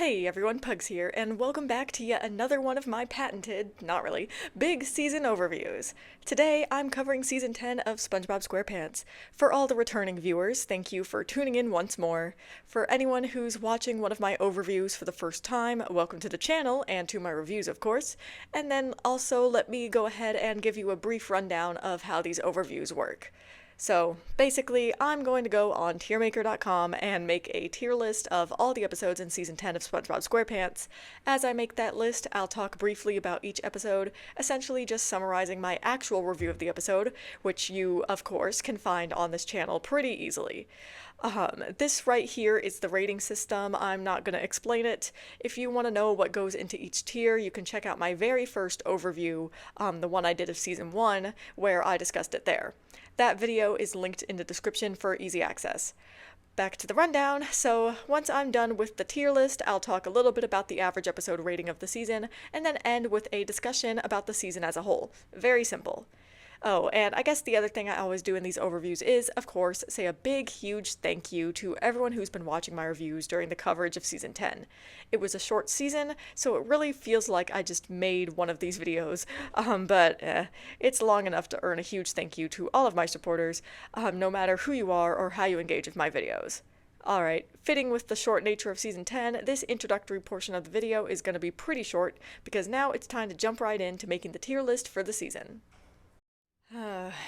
Hey everyone, Pugs here, and welcome back to yet another one of my patented, not really, big season overviews. Today, I'm covering Season 10 of SpongeBob SquarePants. For all the returning viewers, thank you for tuning in once more. For anyone who's watching one of my overviews for the first time, welcome to the channel, and to my reviews, of course. And then also let me go ahead and give you a brief rundown of how these overviews work. So basically, I'm going to go on tiermaker.com and make a tier list of all the episodes in Season 10 of SpongeBob SquarePants. As I make that list, I'll talk briefly about each episode, essentially just summarizing my actual review of the episode, which you, of course, can find on this channel pretty easily. This right here is the rating system. I'm not going to explain it. If you want to know what goes into each tier, you can check out my very first overview, the one I did of Season 1, where I discussed it there. That video is linked in the description for easy access. Back to the rundown. So once I'm done with the tier list, I'll talk a little bit about the average episode rating of the season, and then end with a discussion about the season as a whole. Very simple. Oh, and I guess the other thing I always do in these overviews is, of course, say a big, huge thank you to everyone who's been watching my reviews during the coverage of Season 10. It was a short season, so it really feels like I just made one of these videos, but it's long enough to earn a huge thank you to all of my supporters, no matter who you are or how you engage with my videos. Alright, fitting with the short nature of Season 10, this introductory portion of the video is going to be pretty short, because now it's time to jump right into making the tier list for the season.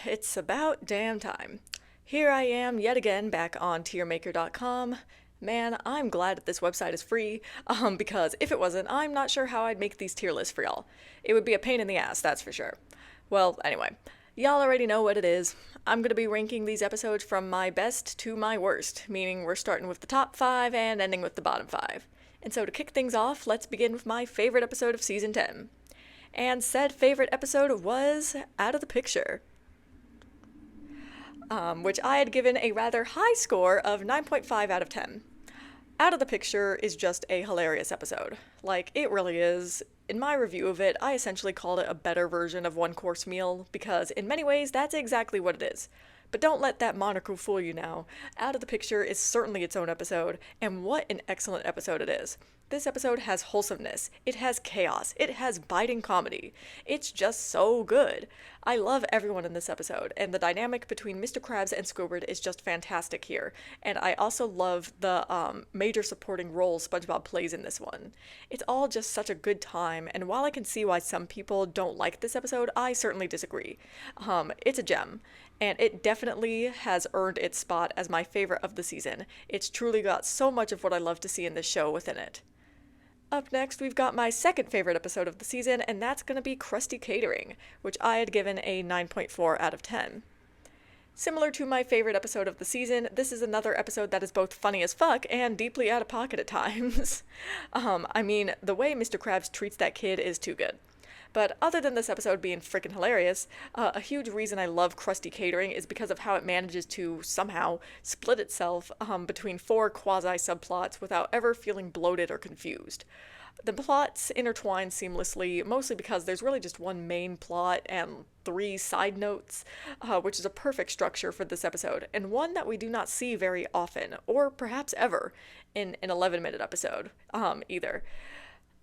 It's about damn time. Here I am yet again back on tiermaker.com. Man, I'm glad that this website is free, because if it wasn't, I'm not sure how I'd make these tier lists for y'all. It would be a pain in the ass, that's for sure. Well, anyway, y'all already know what it is. I'm gonna be ranking these episodes from my best to my worst, meaning we're starting with the top 5 and ending with the bottom 5. And so to kick things off, let's begin with my favorite episode of Season 10. And said favorite episode was Out of the Picture, which I had given a rather high score of 9.5 out of 10. Out of the Picture is just a hilarious episode. Like, it really is. In my review of it, I essentially called it a better version of One Course Meal, because in many ways, that's exactly what it is. But don't let that moniker fool you now. Out of the Picture is certainly its own episode, and what an excellent episode it is. This episode has wholesomeness, it has chaos, it has biting comedy. It's just so good. I love everyone in this episode, and the dynamic between Mr. Krabs and Squidward is just fantastic here. And I also love the major supporting role SpongeBob plays in this one. It's all just such a good time, and while I can see why some people don't like this episode, I certainly disagree. It's a gem. And it definitely has earned its spot as my favorite of the season. It's truly got so much of what I love to see in this show within it. Up next, we've got my second favorite episode of the season, and that's going to be Krusty Catering, which I had given a 9.4 out of 10. Similar to my favorite episode of the season, this is another episode that is both funny as fuck and deeply out of pocket at times. I mean, the way Mr. Krabs treats that kid is too good. But other than this episode being freaking hilarious, a huge reason I love Krusty Catering is because of how it manages to somehow split itself between 4 quasi-subplots without ever feeling bloated or confused. The plots intertwine seamlessly, mostly because there's really just one main plot and 3 side notes, which is a perfect structure for this episode, and one that we do not see very often, or perhaps ever, in an 11-minute episode, either.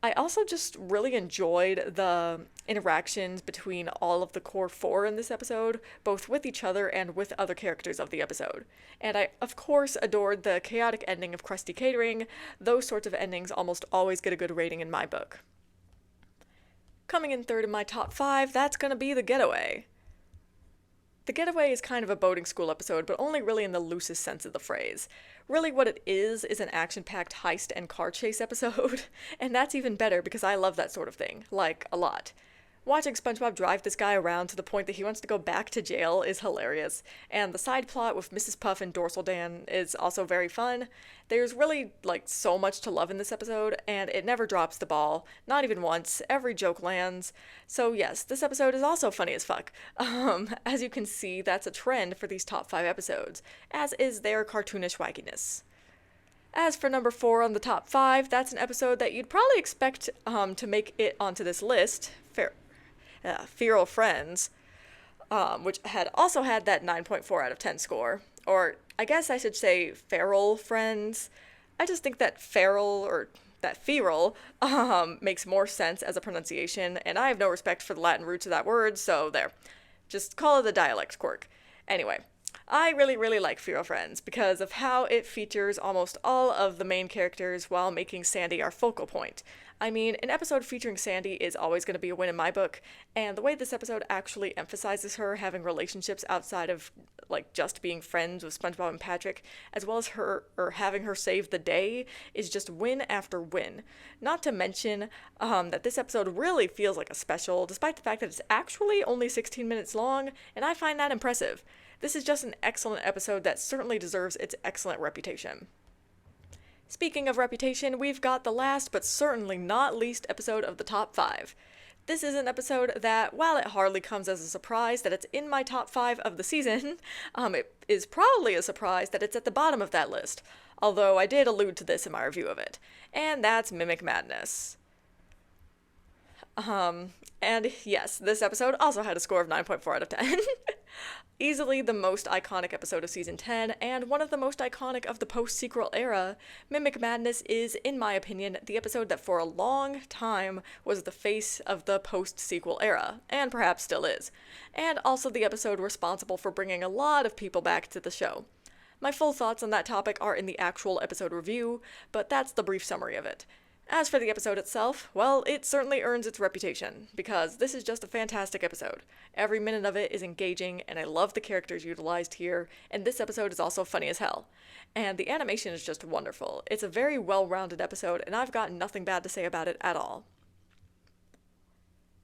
I also just really enjoyed the interactions between all of the core 4 in this episode, both with each other and with other characters of the episode. And I, of course, adored the chaotic ending of Krusty Catering. Those sorts of endings almost always get a good rating in my book. Coming in third in my top 5, that's gonna be The Getaway. The Getaway is kind of a boating school episode, but only really in the loosest sense of the phrase. Really what it is an action-packed heist and car chase episode, and that's even better because I love that sort of thing, like, a lot. Watching SpongeBob drive this guy around to the point that he wants to go back to jail is hilarious, and the side plot with Mrs. Puff and Dorsal Dan is also very fun. There's really, so much to love in this episode, and it never drops the ball, not even once. Every joke lands. So yes, this episode is also funny as fuck. As you can see, that's a trend for these top 5 episodes, as is their cartoonish wackiness. As for number 4 on the top 5, that's an episode that you'd probably expect to make it onto this list, Feral Friends, which had also had that 9.4 out of 10 score. Or I guess I should say Feral Friends. I just think that feral or that feral makes more sense as a pronunciation, and I have no respect for the Latin roots of that word, so there. Just call it a dialect quirk. Anyway, I really, really like Feral Friends because of how it features almost all of the main characters while making Sandy our focal point. I mean, an episode featuring Sandy is always going to be a win in my book, and the way this episode actually emphasizes her having relationships outside of, like, just being friends with SpongeBob and Patrick, as well as her, or having her save the day, is just win after win. Not to mention that this episode really feels like a special, despite the fact that it's actually only 16 minutes long, and I find that impressive. This is just an excellent episode that certainly deserves its excellent reputation. Speaking of reputation, we've got the last but certainly not least episode of the top 5. This is an episode that, while it hardly comes as a surprise that it's in my top 5 of the season, it is probably a surprise that it's at the bottom of that list, although I did allude to this in my review of it, and that's Mimic Madness. And yes, this episode also had a score of 9.4 out of 10. Easily the most iconic episode of Season 10, and one of the most iconic of the post-sequel era, Mimic Madness is, in my opinion, the episode that for a long time was the face of the post-sequel era, and perhaps still is, and also the episode responsible for bringing a lot of people back to the show. My full thoughts on that topic are in the actual episode review, but that's the brief summary of it. As for the episode itself, well, it certainly earns its reputation, because this is just a fantastic episode. Every minute of it is engaging, and I love the characters utilized here, and this episode is also funny as hell. And the animation is just wonderful. It's a very well-rounded episode, and I've got nothing bad to say about it at all.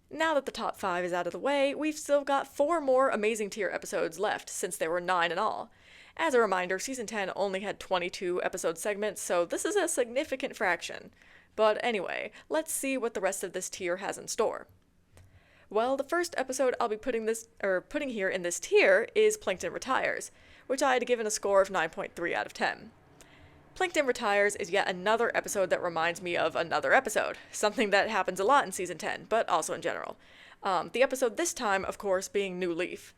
Now that the top 5 is out of the way, we've still got 4 more Amazing Tier episodes left, since there were 9 in all. As a reminder, Season 10 only had 22 episode segments, so this is a significant fraction. But anyway, let's see what the rest of this tier has in store. Well, the first episode I'll be putting here in this tier is Plankton Retires, which I had given a score of 9.3 out of 10. Plankton Retires is yet another episode that reminds me of another episode, something that happens a lot in Season 10, but also in general. The episode this time, of course, being New Leaf.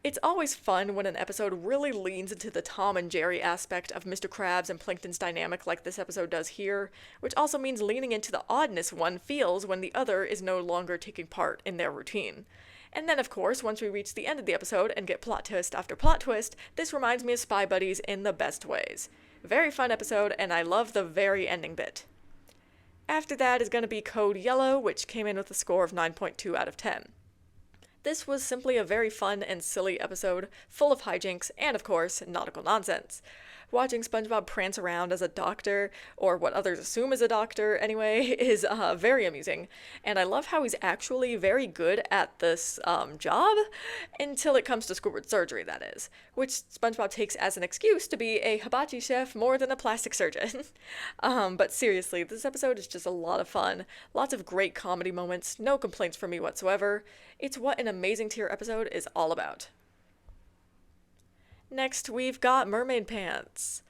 It's always fun when an episode really leans into the Tom and Jerry aspect of Mr. Krabs and Plankton's dynamic like this episode does here, which also means leaning into the oddness one feels when the other is no longer taking part in their routine. And then, of course, once we reach the end of the episode and get plot twist after plot twist, this reminds me of Spy Buddies in the best ways. Very fun episode, and I love the very ending bit. After that is going to be Code Yellow, which came in with a score of 9.2 out of 10. This was simply a very fun and silly episode, full of hijinks and, of course, nautical nonsense. Watching SpongeBob prance around as a doctor, or what others assume is a doctor anyway, is very amusing. And I love how he's actually very good at this job, until it comes to Squidward surgery, that is. Which SpongeBob takes as an excuse to be a hibachi chef more than a plastic surgeon. But seriously, this episode is just a lot of fun. Lots of great comedy moments, no complaints from me whatsoever. It's what an Amazing Tier episode is all about. Next, we've got Mermaid Pants,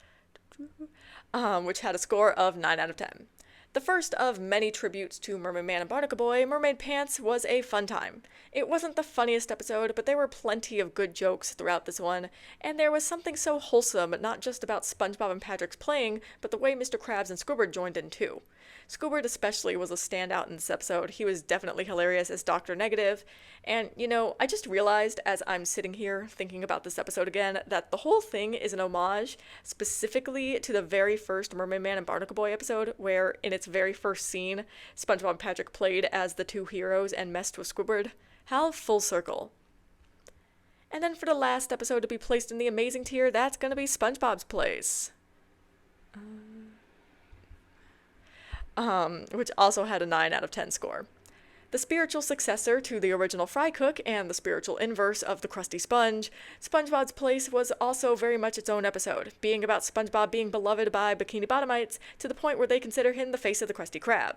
which had a score of 9 out of 10. The first of many tributes to Mermaid Man and Barnacle Boy, Mermaid Pants was a fun time. It wasn't the funniest episode, but there were plenty of good jokes throughout this one, and there was something so wholesome, not just about SpongeBob and Patrick's playing, but the way Mr. Krabs and Squidward joined in too. Squidward especially was a standout in this episode. He was definitely hilarious as Dr. Negative, and, you know, I just realized as I'm sitting here thinking about this episode again that the whole thing is an homage specifically to the very first Mermaid Man and Barnacle Boy episode, where in its very first scene, SpongeBob and Patrick played as the two heroes and messed with Squidward. How full circle. And then for the last episode to be placed in the Amazing Tier, that's gonna be SpongeBob's Place. Which also had a 9 out of 10 score. The spiritual successor to the original Fry Cook and the spiritual inverse of the Krusty Sponge, SpongeBob's Place was also very much its own episode, being about SpongeBob being beloved by Bikini Bottomites to the point where they consider him the face of the Krusty Krab.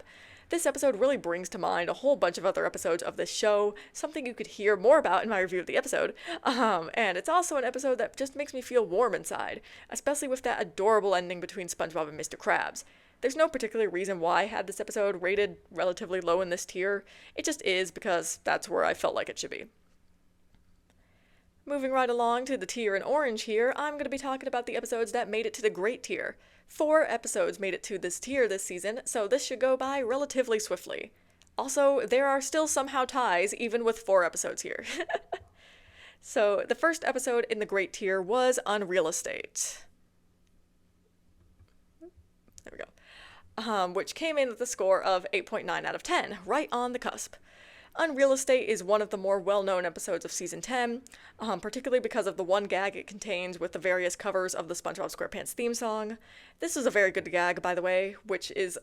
This episode really brings to mind a whole bunch of other episodes of this show, something you could hear more about in my review of the episode, and it's also an episode that just makes me feel warm inside, especially with that adorable ending between SpongeBob and Mr. Krabs. There's no particular reason why I had this episode rated relatively low in this tier. It just is because that's where I felt like it should be. Moving right along to the tier in orange here, I'm going to be talking about the episodes that made it to the great tier. 4 episodes made it to this tier this season, so this should go by relatively swiftly. Also, there are still somehow ties, even with 4 episodes here. So, the first episode in the great tier was Unreal Estate. There we go. Which came in with a score of 8.9 out of 10, right on the cusp. Unreal Estate is one of the more well-known episodes of Season 10, particularly because of the one gag it contains with the various covers of the SpongeBob SquarePants theme song. This is a very good gag, by the way, which is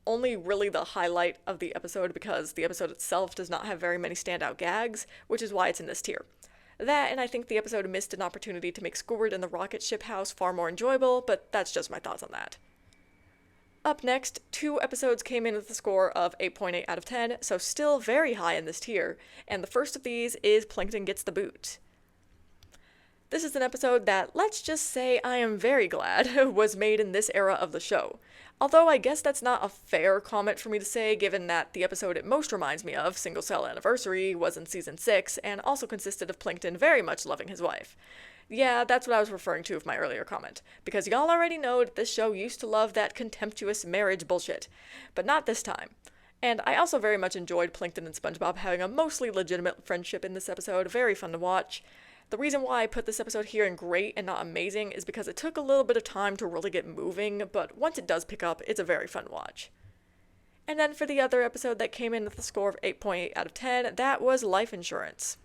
only really the highlight of the episode because the episode itself does not have very many standout gags, which is why it's in this tier. That, and I think the episode missed an opportunity to make Squidward in the rocket ship house far more enjoyable, but that's just my thoughts on that. Up next, 2 episodes came in with a score of 8.8 out of 10, so still very high in this tier, and the first of these is Plankton Gets the Boot. This is an episode that, let's just say I am very glad, was made in this era of the show. Although I guess that's not a fair comment for me to say, given that the episode it most reminds me of, Single Cell Anniversary, was in Season 6, and also consisted of Plankton very much loving his wife. Yeah, that's what I was referring to with my earlier comment, because y'all already know that this show used to love that contemptuous marriage bullshit, but not this time. And I also very much enjoyed Plankton and SpongeBob having a mostly legitimate friendship in this episode, very fun to watch. The reason why I put this episode here in great and not amazing is because it took a little bit of time to really get moving, but once it does pick up, it's a very fun watch. And then for the other episode that came in with a score of 8.8 out of 10, that was Life Insurance.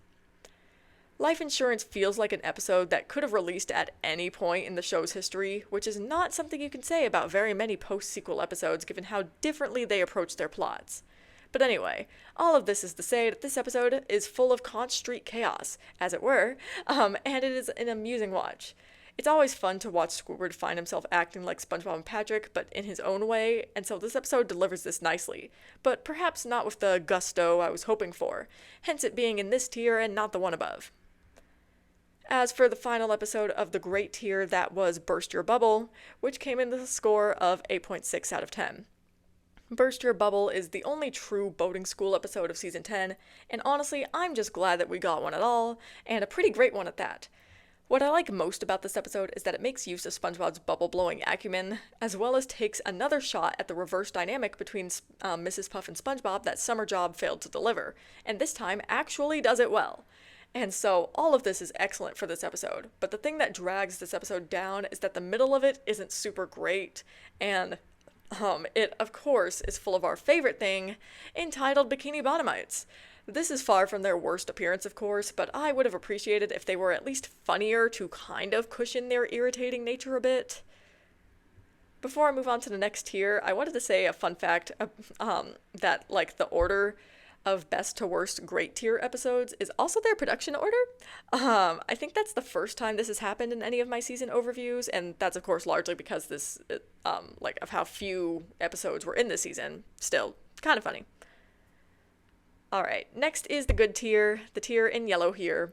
Life Insurance feels like an episode that could have released at any point in the show's history, which is not something you can say about very many post-sequel episodes given how differently they approach their plots. But anyway, all of this is to say that this episode is full of Conch Street chaos, as it were, and it is an amusing watch. It's always fun to watch Squidward find himself acting like SpongeBob and Patrick, but in his own way, and so this episode delivers this nicely, but perhaps not with the gusto I was hoping for, hence it being in this tier and not the one above. As for the final episode of the great tier, that was Burst Your Bubble, which came in with a score of 8.6 out of 10. Burst Your Bubble is the only true boating school episode of Season 10, and honestly, I'm just glad that we got one at all, and a pretty great one at that. What I like most about this episode is that it makes use of SpongeBob's bubble-blowing acumen, as well as takes another shot at the reverse dynamic between Mrs. Puff and SpongeBob that Summer Job failed to deliver, and this time actually does it well. And so, all of this is excellent for this episode, but the thing that drags this episode down is that the middle of it isn't super great, and it, of course, is full of our favorite thing, entitled Bikini Bottomites. This is far from their worst appearance, of course, but I would have appreciated if they were at least funnier to kind of cushion their irritating nature a bit. Before I move on to the next tier, I wanted to say a fun fact, that, like, the order of best to worst great tier episodes is also their production order. I think that's the first time this has happened in any of my season overviews, and that's of course largely because this, of how few episodes were in this season. Still, kind of funny. Alright, next is the good tier, the tier in yellow here.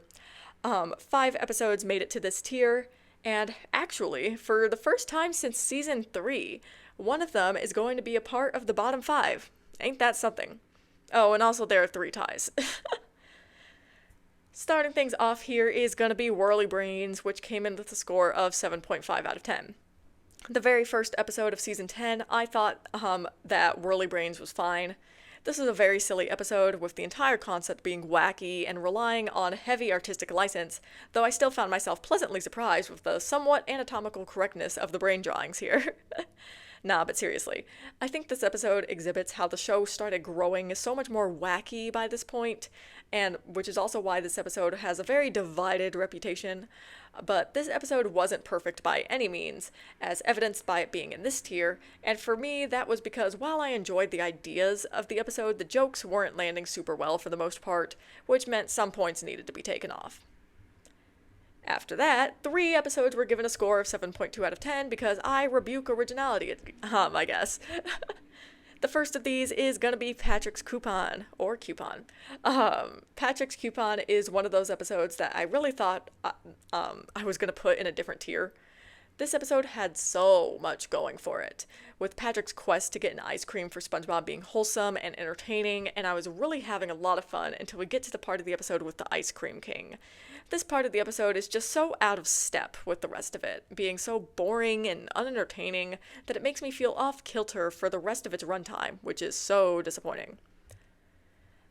5 episodes made it to this tier, and actually, for the first time since season 3, one of them is going to be a part of the bottom 5. Ain't that something? Oh, and also there are 3 ties. Starting things off here is going to be Whirly Brains, which came in with a score of 7.5 out of 10. The very first episode of Season 10, I thought that Whirly Brains was fine. This is a very silly episode, with the entire concept being wacky and relying on heavy artistic license, though I still found myself pleasantly surprised with the somewhat anatomical correctness of the brain drawings here. Nah, but seriously, I think this episode exhibits how the show started growing so much more wacky by this point, and which is also why this episode has a very divided reputation. But this episode wasn't perfect by any means, as evidenced by it being in this tier, and for me that was because while I enjoyed the ideas of the episode, the jokes weren't landing super well for the most part, which meant some points needed to be taken off. After that, 3 episodes were given a score of 7.2 out of 10 because I rebuke originality, I guess. The first of these is gonna be Patrick's Coupon, or Coupon. Patrick's Coupon is one of those episodes that I really thought I was gonna put in a different tier, This episode had so much going for it, with Patrick's quest to get an ice cream for SpongeBob being wholesome and entertaining, and I was really having a lot of fun until we get to the part of the episode with the Ice Cream King. This part of the episode is just so out of step with the rest of it, being so boring and unentertaining that it makes me feel off kilter for the rest of its runtime, which is so disappointing.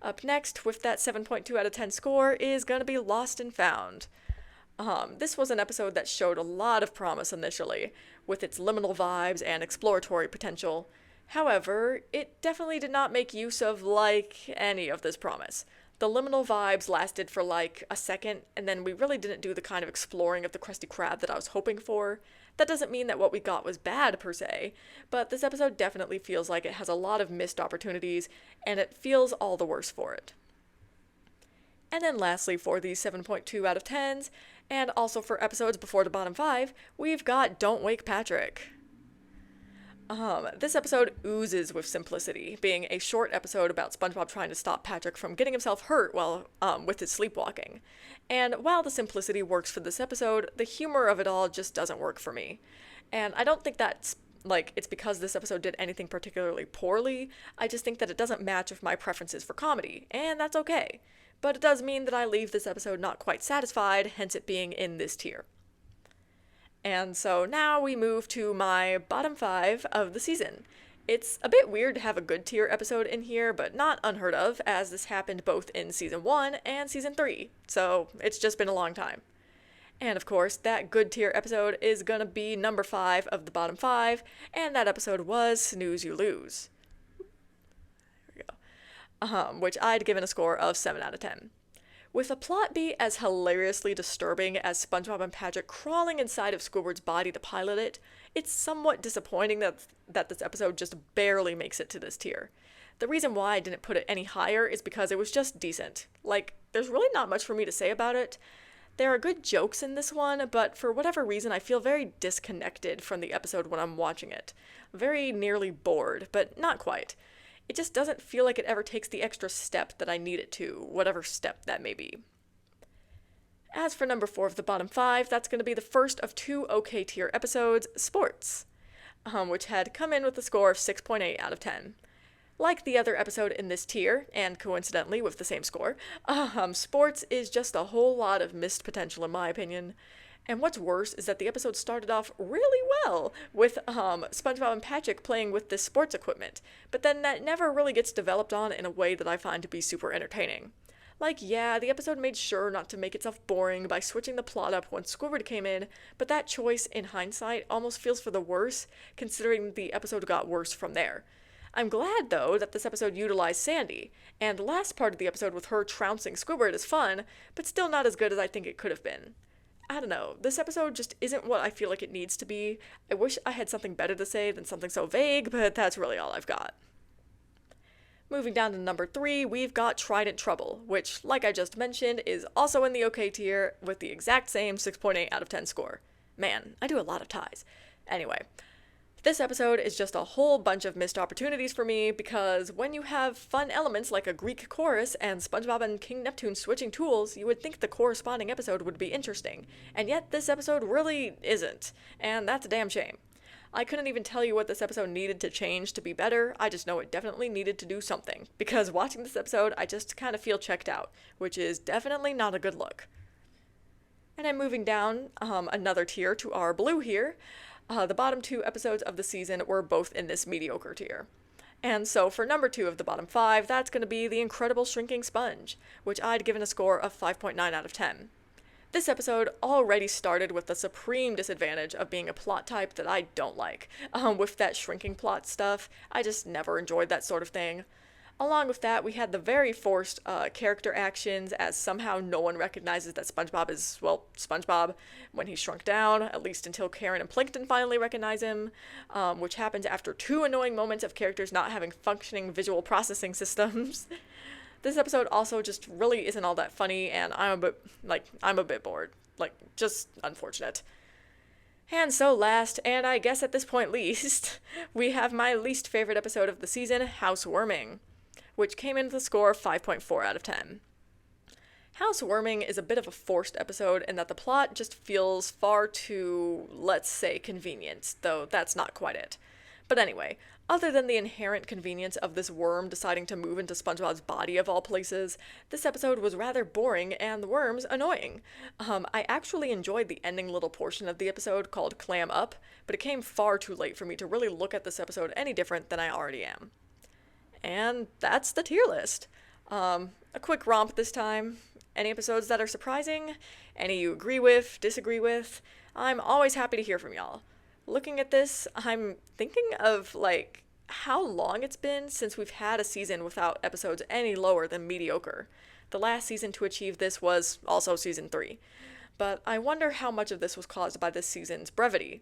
Up next, with that 7.2 out of 10 score, is gonna be Lost and Found. This was an episode that showed a lot of promise initially, with its liminal vibes and exploratory potential. However, it definitely did not make use of, any of this promise. The liminal vibes lasted for, a second, and then we really didn't do the kind of exploring of the Krusty Krab that I was hoping for. That doesn't mean that what we got was bad, per se, but this episode definitely feels like it has a lot of missed opportunities, and it feels all the worse for it. And then lastly, for these 7.2 out of 10s, and also for episodes before the bottom 5, we've got Don't Wake Patrick. This episode oozes with simplicity, being a short episode about SpongeBob trying to stop Patrick from getting himself hurt while with his sleepwalking. And while the simplicity works for this episode, the humor of it all just doesn't work for me. And I don't think that's it's because this episode did anything particularly poorly. I just think that it doesn't match with my preferences for comedy, and that's okay. But it does mean that I leave this episode not quite satisfied, hence it being in this tier. And so now we move to my bottom 5 of the season. It's a bit weird to have a good tier episode in here, but not unheard of, as this happened both in season 1 and season 3, so it's just been a long time. And of course, that good tier episode is gonna be number 5 of the bottom 5, and that episode was Snooze You Lose. There we go. Which I'd given a score of 7 out of 10. With a plot beat as hilariously disturbing as SpongeBob and Patrick crawling inside of Squidward's body to pilot it, it's somewhat disappointing that this episode just barely makes it to this tier. The reason why I didn't put it any higher is because it was just decent. There's really not much for me to say about it. There are good jokes in this one, but for whatever reason I feel very disconnected from the episode when I'm watching it. Very nearly bored, but not quite. It just doesn't feel like it ever takes the extra step that I need it to, whatever step that may be. As for number 4 of the bottom 5, that's going to be the first of 2 OK tier episodes, Sports, which had come in with a score of 6.8 out of 10. Like the other episode in this tier, and coincidentally with the same score, Sports is just a whole lot of missed potential in my opinion. And what's worse is that the episode started off really well with SpongeBob and Patrick playing with this sports equipment, but then that never really gets developed on in a way that I find to be super entertaining. The episode made sure not to make itself boring by switching the plot up when Squidward came in, but that choice, in hindsight, almost feels for the worse, considering the episode got worse from there. I'm glad, though, that this episode utilized Sandy, and the last part of the episode with her trouncing Squidward is fun, but still not as good as I think it could have been. I don't know, this episode just isn't what I feel like it needs to be. I wish I had something better to say than something so vague, but that's really all I've got. Moving down to number 3, we've got Trident Trouble, which, like I just mentioned, is also in the OK tier with the exact same 6.8 out of 10 score. Man, I do a lot of ties. Anyway, this episode is just a whole bunch of missed opportunities for me because when you have fun elements like a Greek chorus and SpongeBob and King Neptune switching tools, you would think the corresponding episode would be interesting, and yet this episode really isn't, and that's a damn shame. I couldn't even tell you what this episode needed to change to be better, I just know it definitely needed to do something, because watching this episode I just kind of feel checked out, which is definitely not a good look. And I'm moving down another tier to our blue here. The bottom 2 episodes of the season were both in this mediocre tier. And so for number 2 of the bottom 5, that's going to be The Incredible Shrinking Sponge, which I'd given a score of 5.9 out of 10. This episode already started with the supreme disadvantage of being a plot type that I don't like. With that shrinking plot stuff, I just never enjoyed that sort of thing. Along with that, we had the very forced character actions, as somehow no one recognizes that SpongeBob is, SpongeBob when he's shrunk down, at least until Karen and Plankton finally recognize him, which happens after 2 annoying moments of characters not having functioning visual processing systems. This episode also just really isn't all that funny, and I'm a bit bored. Just unfortunate. And so last, and I guess at this point least, we have my least favorite episode of the season, Housewarming, which came in with a score of 5.4 out of 10. Housewarming is a bit of a forced episode in that the plot just feels far too, let's say, convenient, though that's not quite it. But anyway, other than the inherent convenience of this worm deciding to move into SpongeBob's body of all places, this episode was rather boring and the worms annoying. I actually enjoyed the ending little portion of the episode called Clam Up, but it came far too late for me to really look at this episode any different than I already am. And that's the tier list. A quick romp this time. Any episodes that are surprising? Any you agree with, disagree with? I'm always happy to hear from y'all. Looking at this, I'm thinking of, how long it's been since we've had a season without episodes any lower than mediocre. The last season to achieve this was also season 3. But I wonder how much of this was caused by this season's brevity.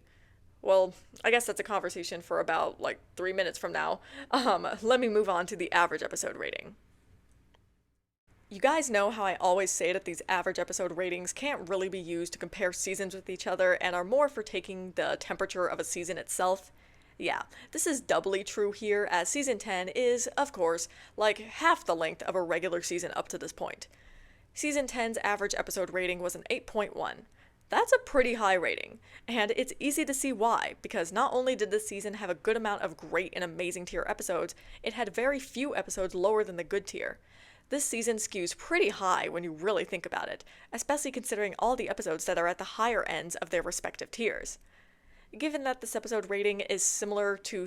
Well, I guess that's a conversation for about, 3 minutes from now. Let me move on to the average episode rating. You guys know how I always say that these average episode ratings can't really be used to compare seasons with each other and are more for taking the temperature of a season itself? Yeah, this is doubly true here, as season 10 is, of course, half the length of a regular season up to this point. Season 10's average episode rating was an 8.1. That's a pretty high rating, and it's easy to see why, because not only did this season have a good amount of great and amazing tier episodes, it had very few episodes lower than the good tier. This season skews pretty high when you really think about it, especially considering all the episodes that are at the higher ends of their respective tiers. Given that this episode rating is similar to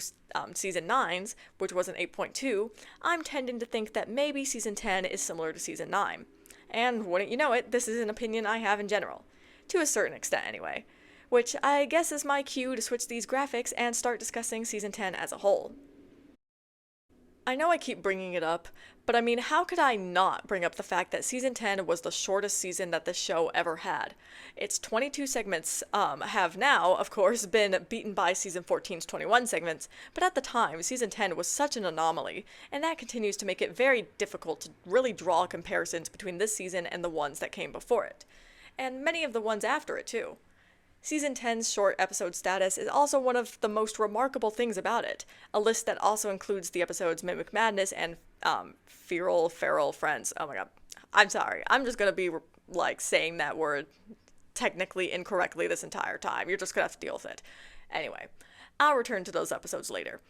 Season 9's, which was an 8.2, I'm tending to think that maybe Season 10 is similar to Season 9. And wouldn't you know it, this is an opinion I have in general. To a certain extent, anyway. Which I guess is my cue to switch these graphics and start discussing Season 10 as a whole. I know I keep bringing it up, but I mean, how could I not bring up the fact that Season 10 was the shortest season that this show ever had? Its 22 segments have now, of course, been beaten by Season 14's 21 segments, but at the time, Season 10 was such an anomaly, and that continues to make it very difficult to really draw comparisons between this season and the ones that came before it. And many of the ones after it, too. Season 10's short episode status is also one of the most remarkable things about it, a list that also includes the episodes Mimic Madness and Feral Friends. Oh my god. I'm sorry. I'm just gonna be, saying that word technically incorrectly this entire time. You're just gonna have to deal with it. Anyway, I'll return to those episodes later.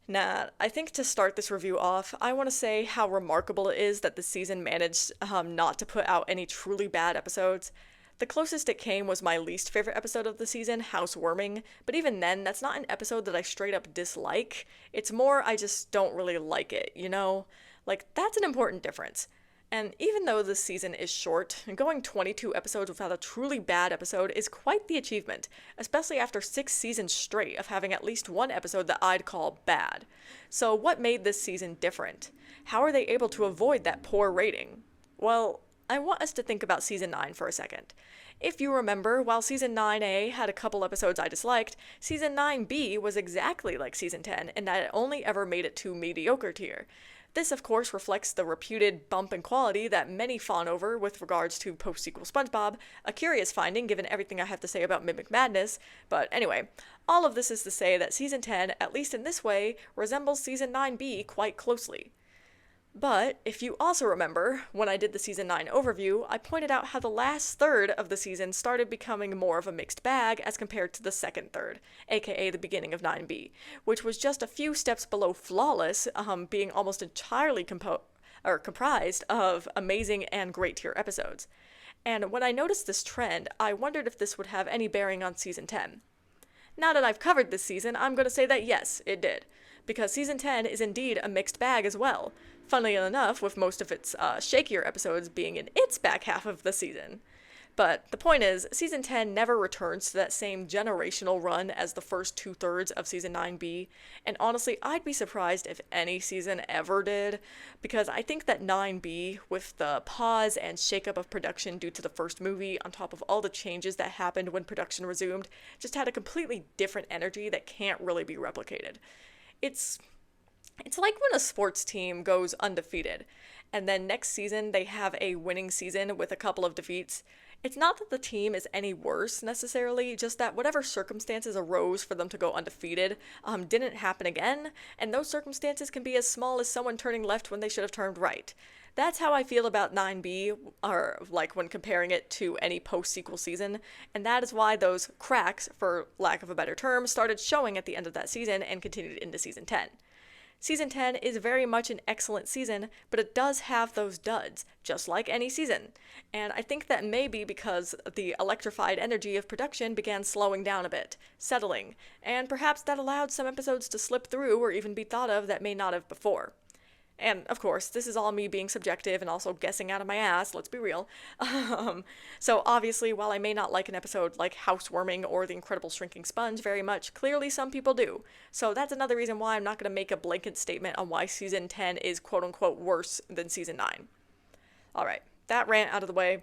Now, I think to start this review off, I want to say how remarkable it is that this season managed not to put out any truly bad episodes. The closest it came was my least favorite episode of the season, Housewarming, but even then, that's not an episode that I straight up dislike. It's more I just don't really like it, you know? That's an important difference. And even though this season is short, going 22 episodes without a truly bad episode is quite the achievement, especially after 6 seasons straight of having at least one episode that I'd call bad. So what made this season different? How are they able to avoid that poor rating? Well, I want us to think about Season 9 for a second. If you remember, while Season 9A had a couple episodes I disliked, Season 9B was exactly like Season 10 in that it only ever made it to mediocre tier. This, of course, reflects the reputed bump in quality that many fawn over with regards to post-sequel SpongeBob, a curious finding given everything I have to say about Mimic Madness, but anyway, all of this is to say that Season 10, at least in this way, resembles Season 9B quite closely. But, if you also remember, when I did the Season 9 overview, I pointed out how the last third of the season started becoming more of a mixed bag as compared to the second third, aka the beginning of 9B, which was just a few steps below flawless, being almost entirely comprised of amazing and great tier episodes. And when I noticed this trend, I wondered if this would have any bearing on Season 10. Now that I've covered this season, I'm going to say that yes, it did. Because Season 10 is indeed a mixed bag as well. Funnily enough, with most of its shakier episodes being in its back half of the season. But the point is, Season 10 never returns to that same generational run as the first 2/3 of Season 9B, and honestly, I'd be surprised if any season ever did, because I think that 9B, with the pause and shakeup of production due to the first movie, on top of all the changes that happened when production resumed, just had a completely different energy that can't really be replicated. It's like when a sports team goes undefeated, and then next season they have a winning season with a couple of defeats. It's not that the team is any worse necessarily, just that whatever circumstances arose for them to go undefeated didn't happen again, and those circumstances can be as small as someone turning left when they should have turned right. That's how I feel about 9B, or like when comparing it to any post-sequel season, and that is why those cracks, for lack of a better term, started showing at the end of that season and continued into Season 10. Season 10 is very much an excellent season, but it does have those duds, just like any season. And I think that may be because the electrified energy of production began slowing down a bit, settling, and perhaps that allowed some episodes to slip through or even be thought of that may not have before. And, of course, this is all me being subjective and also guessing out of my ass, let's be real. So, obviously, while I may not like an episode like Housewarming or The Incredible Shrinking Sponge very much, clearly some people do. So that's another reason why I'm not going to make a blanket statement on why Season 10 is quote-unquote worse than Season 9. Alright, that rant out of the way.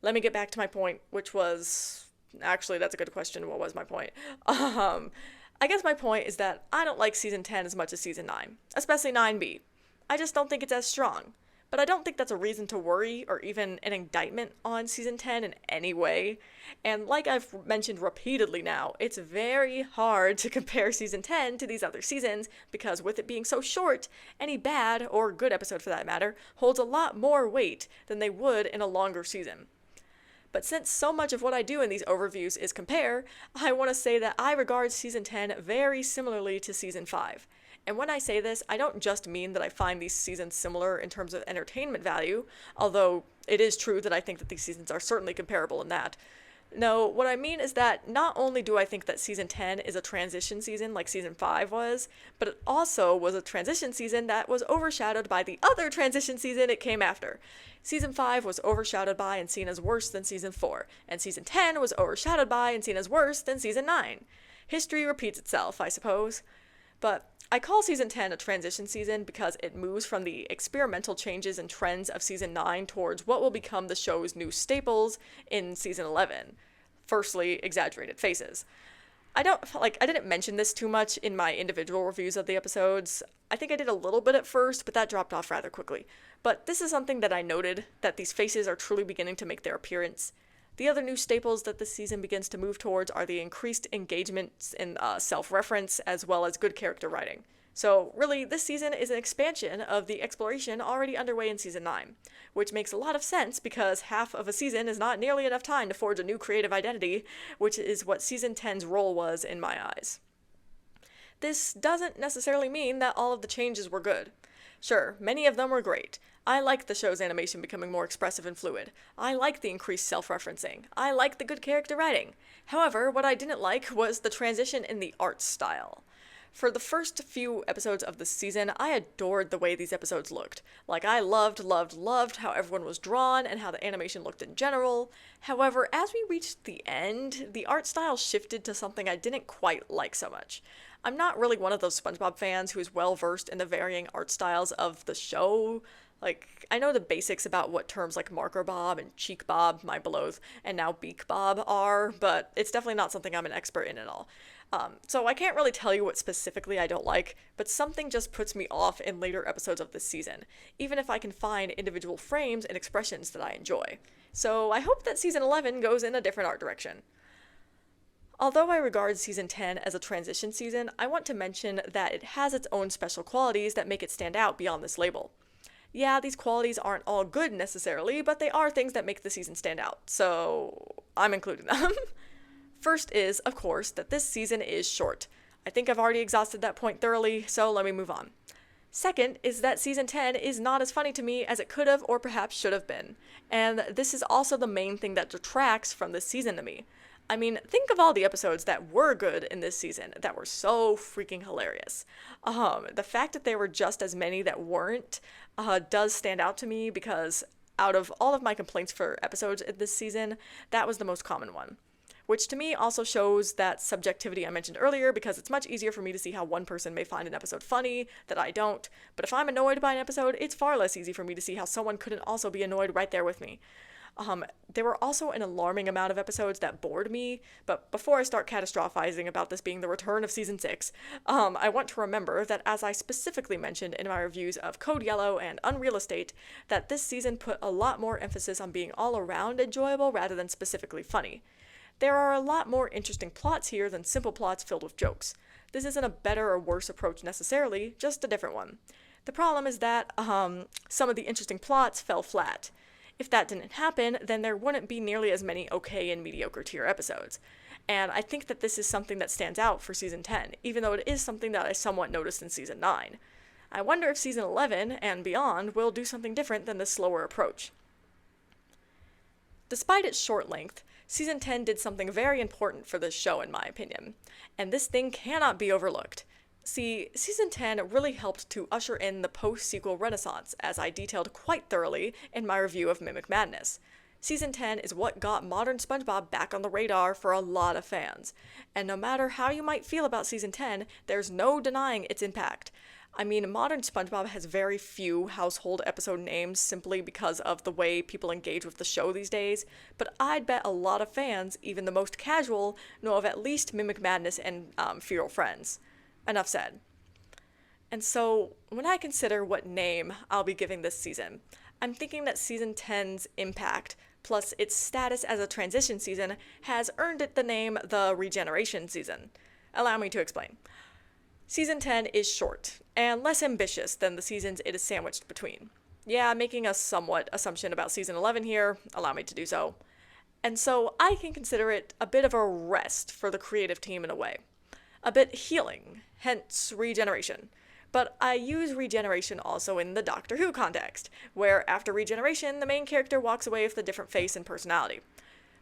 Let me get back to my point, which was... Actually, that's a good question. What was my point? I guess my point is that I don't like Season 10 as much as Season 9, especially 9B. I just don't think it's as strong. But I don't think that's a reason to worry or even an indictment on Season 10 in any way. And like I've mentioned repeatedly now, it's very hard to compare Season 10 to these other seasons because with it being so short, any bad, or good episode for that matter, holds a lot more weight than they would in a longer season. But since so much of what I do in these overviews is compare, I want to say that I regard Season 10 very similarly to Season 5. And when I say this, I don't just mean that I find these seasons similar in terms of entertainment value, although it is true that I think that these seasons are certainly comparable in that. No, what I mean is that not only do I think that Season 10 is a transition season like Season 5 was, but it also was a transition season that was overshadowed by the other transition season it came after. Season 5 was overshadowed by and seen as worse than Season 4, and Season 10 was overshadowed by and seen as worse than Season 9. History repeats itself, I suppose. But I call Season 10 a transition season because it moves from the experimental changes and trends of Season 9 towards what will become the show's new staples in Season 11. Firstly, exaggerated faces. I didn't mention this too much in my individual reviews of the episodes. I think I did a little bit at first, but that dropped off rather quickly. But this is something that I noted, that these faces are truly beginning to make their appearance. The other new staples that this season begins to move towards are the increased engagements in self-reference as well as good character writing. So really, this season is an expansion of the exploration already underway in Season 9, which makes a lot of sense because half of a season is not nearly enough time to forge a new creative identity, which is what Season 10's role was in my eyes. This doesn't necessarily mean that all of the changes were good. Sure, many of them were great. I like the show's animation becoming more expressive and fluid. I like the increased self-referencing. I like the good character writing. However, what I didn't like was the transition in the art style. For the first few episodes of the season, I adored the way these episodes looked. Like, I loved how everyone was drawn and how the animation looked in general. However, as we reached the end, the art style shifted to something I didn't quite like so much. I'm not really one of those SpongeBob fans who is well versed in the varying art styles of the show. Like, I know the basics about what terms like marker bob and cheek bob, my below, and now beak bob are, but it's definitely not something I'm an expert in at all. So I can't really tell you what specifically I don't like, but something just puts me off in later episodes of this season, even if I can find individual frames and expressions that I enjoy. So I hope that Season 11 goes in a different art direction. Although I regard Season 10 as a transition season, I want to mention that it has its own special qualities that make it stand out beyond this label. Yeah, these qualities aren't all good necessarily, but they are things that make the season stand out, so I'm including them. First is, of course, that this season is short. I think I've already exhausted that point thoroughly, so let me move on. Second is that Season 10 is not as funny to me as it could have or perhaps should have been, and this is also the main thing that detracts from this season to me. I mean, think of all the episodes that were good in this season, that were so freaking hilarious. The fact that there were just as many that weren't does stand out to me because out of all of my complaints for episodes in this season, that was the most common one. Which to me also shows that subjectivity I mentioned earlier because it's much easier for me to see how one person may find an episode funny that I don't, but if I'm annoyed by an episode, it's far less easy for me to see how someone couldn't also be annoyed right there with me. There were also an alarming amount of episodes that bored me, but before I start catastrophizing about this being the return of season 6, I want to remember that as I specifically mentioned in my reviews of Code Yellow and Unreal Estate, that this season put a lot more emphasis on being all around enjoyable rather than specifically funny. There are a lot more interesting plots here than simple plots filled with jokes. This isn't a better or worse approach necessarily, just a different one. The problem is that, some of the interesting plots fell flat. If that didn't happen, then there wouldn't be nearly as many okay and mediocre tier episodes. And I think that this is something that stands out for Season 10, even though it is something that I somewhat noticed in Season 9. I wonder if Season 11 and beyond will do something different than this slower approach. Despite its short length, Season 10 did something very important for this show in my opinion, and this thing cannot be overlooked. See, Season 10 really helped to usher in the post-sequel renaissance, as I detailed quite thoroughly in my review of Mimic Madness. Season 10 is what got modern SpongeBob back on the radar for a lot of fans, and no matter how you might feel about Season 10, there's no denying its impact. I mean, modern SpongeBob has very few household episode names simply because of the way people engage with the show these days, but I'd bet a lot of fans, even the most casual, know of at least Mimic Madness and Feral Friends. Enough said. And so, when I consider what name I'll be giving this season, I'm thinking that Season 10's impact, plus its status as a transition season, has earned it the name the Regeneration Season. Allow me to explain. Season 10 is short, and less ambitious than the seasons it is sandwiched between. Yeah, making a somewhat assumption about Season 11 here, allow me to do so. And so I can consider it a bit of a rest for the creative team in a way. A bit healing, hence regeneration. But I use regeneration also in the Doctor Who context, where after regeneration, the main character walks away with a different face and personality.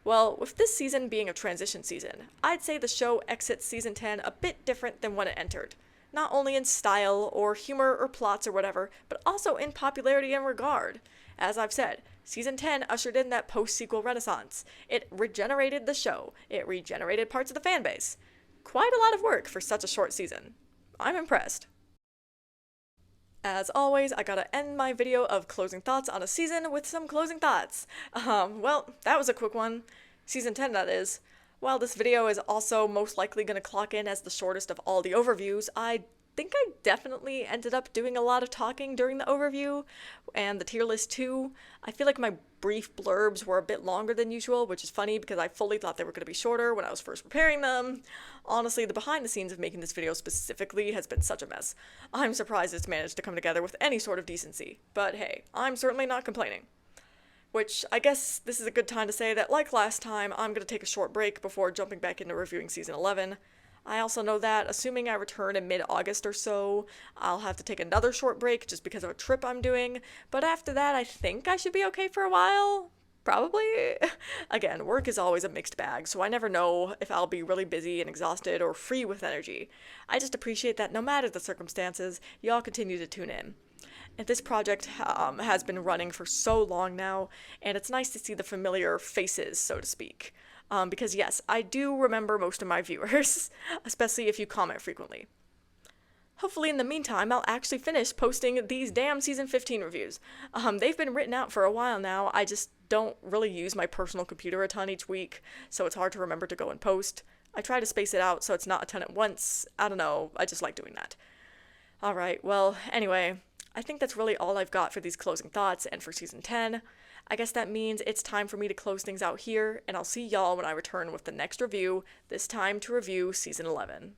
Well, with this season being a transition season, I'd say the show exits Season 10 a bit different than when it entered. Not only in style, or humor, or plots, or whatever, but also in popularity and regard. As I've said, Season 10 ushered in that post-sequel renaissance. It regenerated the show. It regenerated parts of the fanbase. Quite a lot of work for such a short season. I'm impressed. As always, I gotta end my video of closing thoughts on a season with some closing thoughts. Well, that was a quick one. Season 10, that is. While this video is also most likely gonna clock in as the shortest of all the overviews, I think I definitely ended up doing a lot of talking during the overview, and the tier list too. I feel like my brief blurbs were a bit longer than usual, which is funny because I fully thought they were going to be shorter when I was first preparing them. Honestly, the behind the scenes of making this video specifically has been such a mess. I'm surprised it's managed to come together with any sort of decency, but hey, I'm certainly not complaining. Which, I guess this is a good time to say that, like last time, I'm going to take a short break before jumping back into reviewing Season 11. I also know that, assuming I return in mid-August or so, I'll have to take another short break just because of a trip I'm doing, but after that I think I should be okay for a while? Probably? Again, work is always a mixed bag, so I never know if I'll be really busy and exhausted or free with energy. I just appreciate that no matter the circumstances, y'all continue to tune in. And this project has been running for so long now, and it's nice to see the familiar faces, so to speak. Because yes, I do remember most of my viewers, especially if you comment frequently. Hopefully in the meantime, I'll actually finish posting these damn Season 15 reviews. They've been written out for a while now, I just don't really use my personal computer a ton each week, so it's hard to remember to go and post. I try to space it out so it's not a ton at once. I don't know, I just like doing that. Alright, well, anyway, I think that's really all I've got for these closing thoughts and for Season 10. I guess that means it's time for me to close things out here, and I'll see y'all when I return with the next review, this time to review Season 11.